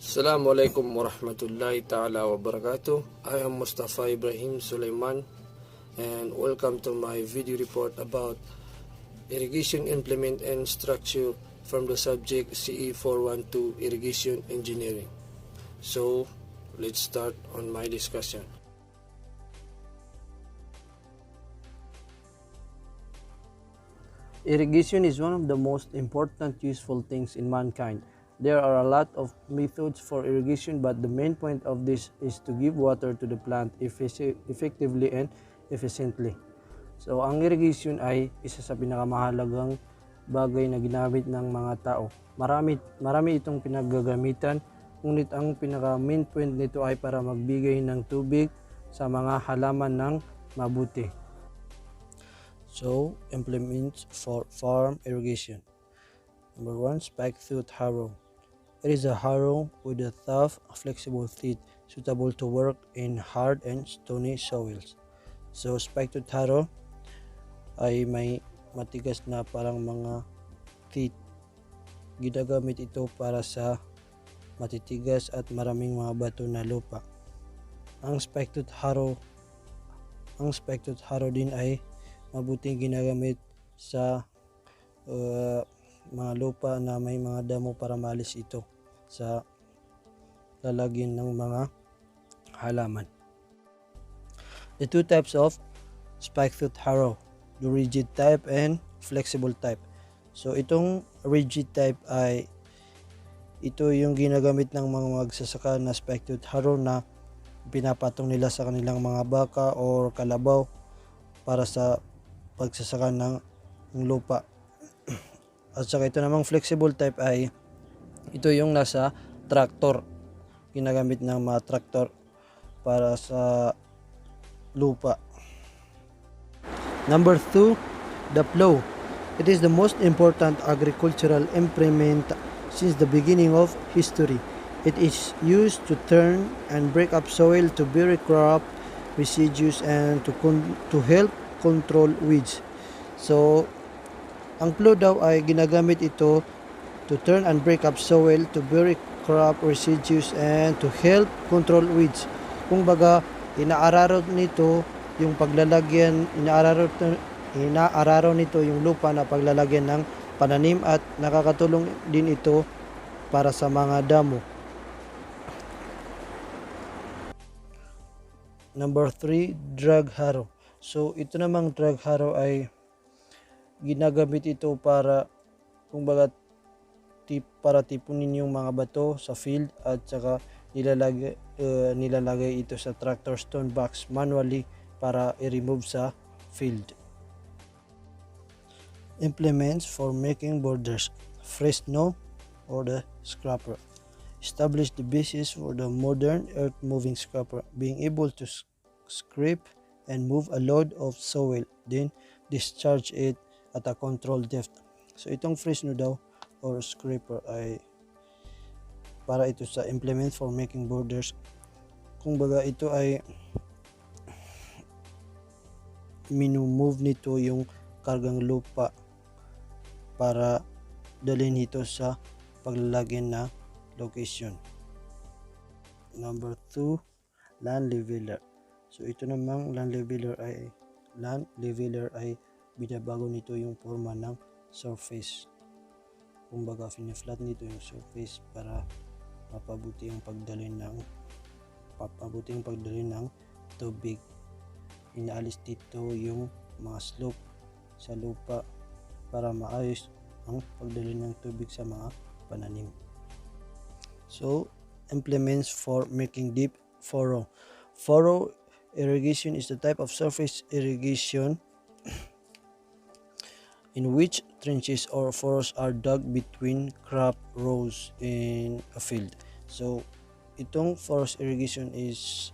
Assalamualaikum warahmatullahi ta'ala wabarakatuh. I am Mustafa Ibrahim Sulaiman and welcome to my video report about irrigation implement and structure from the subject CE 412 Irrigation Engineering. So let's start on my discussion. Irrigation is one of the most important useful things in mankind. There are a lot of methods for irrigation, but the main point of this is to give water to the plant effectively and efficiently. So, ang irrigation ay isa sa pinakamahalagang bagay na ginamit ng mga tao. Marami itong pinaggagamitan, ngunit ang pinaka-main point nito ay para magbigay ng tubig sa mga halaman ng mabuti. So, implements for farm irrigation. Number 1, spike-tooth harrow. It is a harrow with a tough, flexible teeth suitable to work in hard and stony soils. So, spike-tooth harrow ay may matigas na parang mga teeth. Ginagamit ito para sa matitigas at maraming mga bato na lupa. Ang spike-tooth harrow din ay mabuting ginagamit sa mga lupa na may mga damo para maalis ito sa lalagyan ng mga halaman. The two types of spike-tooth harrow, the rigid type and flexible type. So itong rigid type ay ito yung ginagamit ng mga magsasaka na spike-tooth harrow na pinapatong nila sa kanilang mga baka o kalabaw para sa pagsasaka ng lupa. At saka ito namang flexible type ay ito yung nasa tractor, ginagamit ng mga tractor para sa lupa. Number 2, the plow. It is the most important agricultural implement since the beginning of history. It is used to turn and break up soil to bury crop residues and to help control weeds. So, ang plow daw ay ginagamit ito to turn and break up soil, to bury crop residues, and to help control weeds. Kung baga, inaararo nito yung paglalagyan, inaararo nito yung lupa na paglalagyan ng pananim at nakakatulong din ito para sa mga damo. Number 3, drag harrow. So, ito namang drag harrow ay ginagamit ito para para tipunin yung mga bato sa field at saka nilalagay ito sa tractor stone box manually para i-remove sa field. Implements for making borders. Fresno or the scraper. Establish the basis for the modern earth-moving scraper, being able to scrape and move a load of soil, then discharge it at a controlled depth. So itong Fresno daw or scraper ay para ito sa implement for making borders. Kung baga ito ay minumove nito yung kargang lupa para dalhin ito sa paglalagyan na location. Number 2, land leveler. So ito namang land leveler ay binabago nito yung forma ng surface. Kumbaga fina-flat nito yung surface para mapabuti ang pagdalhin ng tubig. Inaalis dito yung mga slope sa lupa para maayos ang pagdalhin ng tubig sa mga pananim. So, implements for making deep furrow. Furrow irrigation is the type of surface irrigation in which trenches or furrows are dug between crop rows in a field. So, itong furrow irrigation is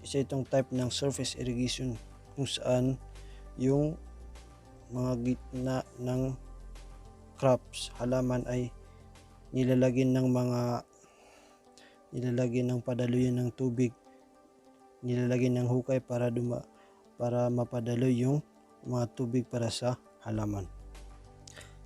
isa itong type ng surface irrigation kung saan yung mga gitna ng crops, halaman ay nilalagyan ng padaluyan ng tubig, nilalagyan ng hukay para mapadaloy yung mga tubig para sa halaman.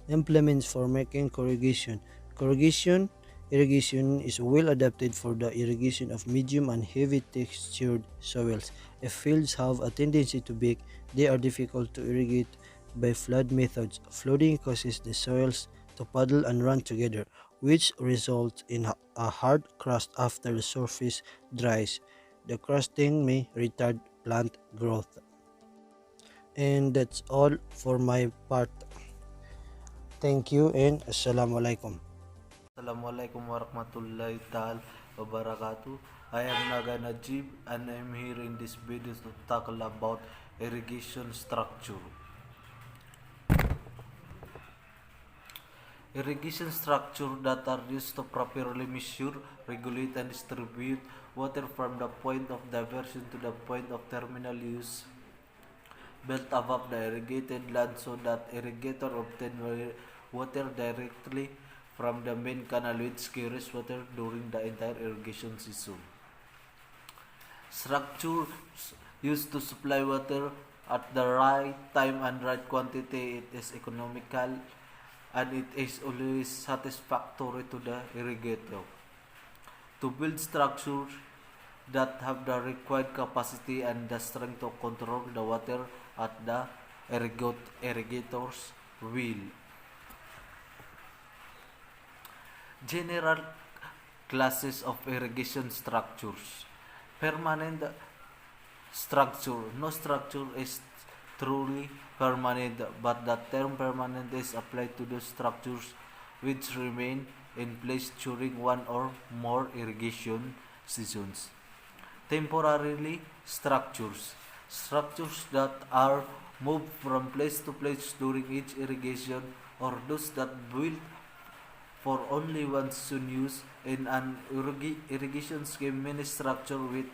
Implements for making corrugation. Corrugation irrigation is well adapted for the irrigation of medium and heavy textured soils. If fields have a tendency to bake, they are difficult to irrigate by flood methods. Flooding causes the soils to puddle and run together, which results in a hard crust after the surface dries. The crusting may retard plant growth. And that's all for my part. Thank you and Assalamualaikum. Assalamualaikum warahmatullahi ta'ala wabarakatuh. I am Naga Najib and I am here in this video to tackle about irrigation structure. Irrigation structure that are used to properly measure, regulate and distribute water from the point of diversion to the point of terminal use, built above the irrigated land so that irrigator obtain water directly from the main canal which carries water during the entire irrigation season. Structure used to supply water at the right time and right quantity. It is economical and it is always satisfactory to the irrigator. To build structures that have the required capacity and the strength to control the water at the irrigator's will. General classes of irrigation structures. Permanent structure. No structure is truly permanent, but the term permanent is applied to those structures which remain in place during one or more irrigation seasons. Temporarily structures. Structures that are moved from place to place during each irrigation, or those that built for only one season use. In an irrigation scheme, many structures with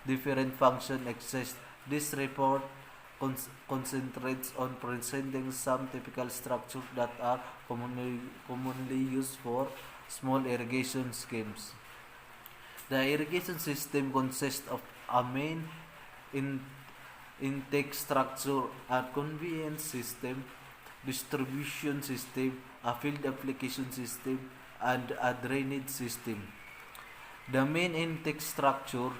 different functions exist. This report concentrates on presenting some typical structures that are commonly used for small irrigation schemes. The irrigation system consists of a main intake structure, a conveyance system, distribution system, a field application system, and a drainage system. The main intake structure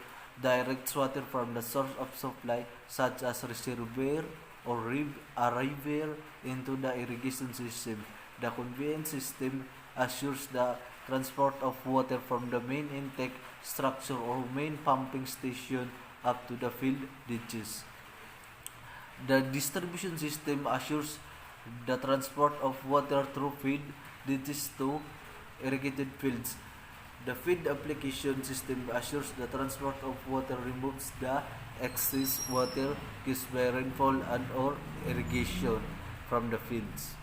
directs water from the source of supply, such as reservoir or a river, into the irrigation system. The conveyance system assures the transport of water from the main intake structure or main pumping station up to the field ditches. The distribution system assures the transport of water through field ditches to irrigated fields. The field application system assures the transport of water, removes the excess water caused by rainfall and or irrigation from the fields.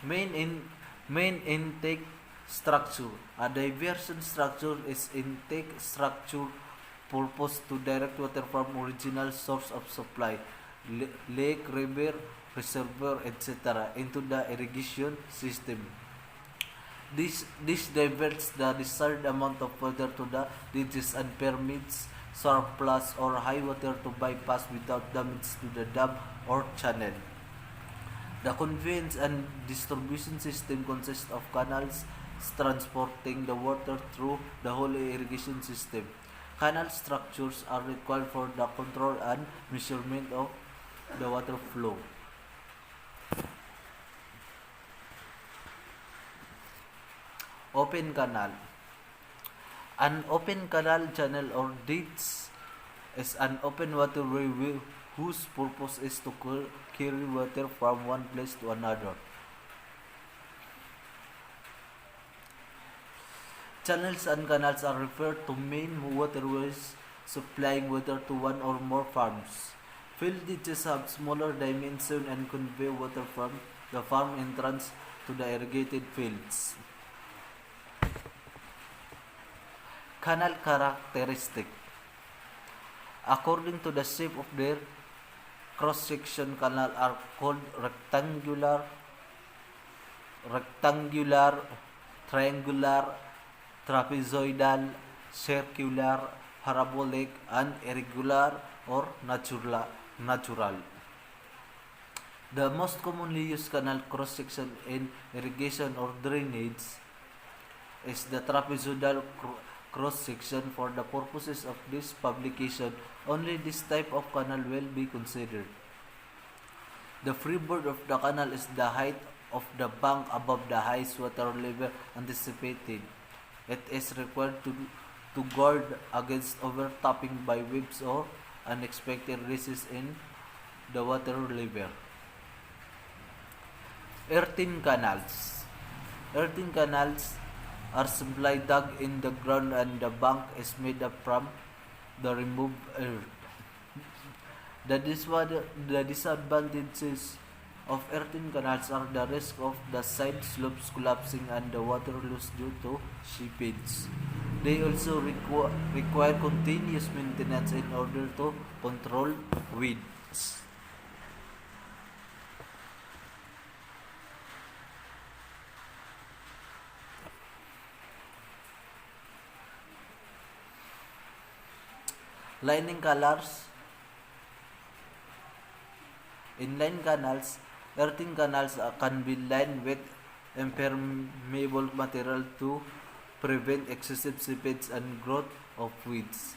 Main intake structure. A diversion structure is intake structure purpose to direct water from original source of supply, lake, river, reservoir, etc., into the irrigation system. This diverts the desired amount of water to the ditches and permits surplus or high water to bypass without damage to the dam or channel. The conveyance and distribution system consists of canals transporting the water through the whole irrigation system. Canal structures are required for the control and measurement of the water flow. Open canal. An open canal, channel, or ditch is an open waterway whose purpose is to carry water from one place to another. Channels and canals are referred to main waterways supplying water to one or more farms. Field ditches have smaller dimension and convey water from the farm entrance to the irrigated fields. Canal characteristic. According to the shape of their cross-section, canal are called rectangular, triangular, trapezoidal, circular, parabolic, and irregular or natural. The most commonly used canal cross-section in irrigation or drainage is the trapezoidal cross-section. For the purposes of this publication, only this type of canal will be considered. The freeboard of the canal is the height of the bank above the highest water level anticipated. It is required to guard against overtopping by waves or unexpected rises in the water level. Earthen canals. Earthen canals are simply dug in the ground and the bank is made up from the removed earth. The disadvantages of earthen canals are the risk of the side slopes collapsing and the water loss due to seepage. They also require continuous maintenance in order to control weeds. Lining colors. In line canals, earthen canals can be lined with impermeable material to prevent excessive seepage and growth of weeds.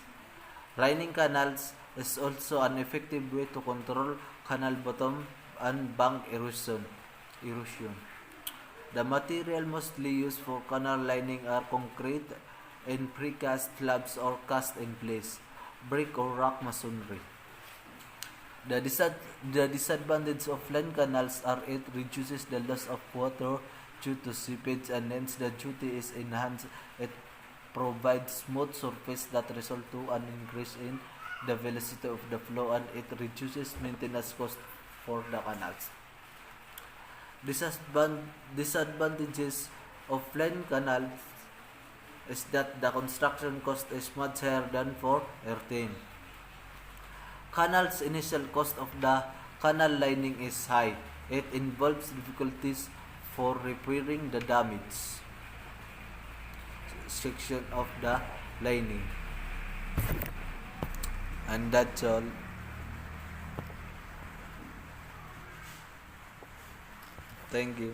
Lining canals is also an effective way to control canal bottom and bank erosion. The material mostly used for canal lining are concrete in precast slabs or cast in place, brick or rock masonry. The disadvantage of line canals are it reduces the loss of water due to seepage and hence the duty is enhanced. It provides smooth surface that result to an increase in the velocity of the flow and it reduces maintenance cost for the canals. Disadvantages of line canals is that the construction cost is much higher than for earthen. Canal's initial cost of the canal lining is high. It involves difficulties for repairing the damaged section of the lining. And that's all. Thank you.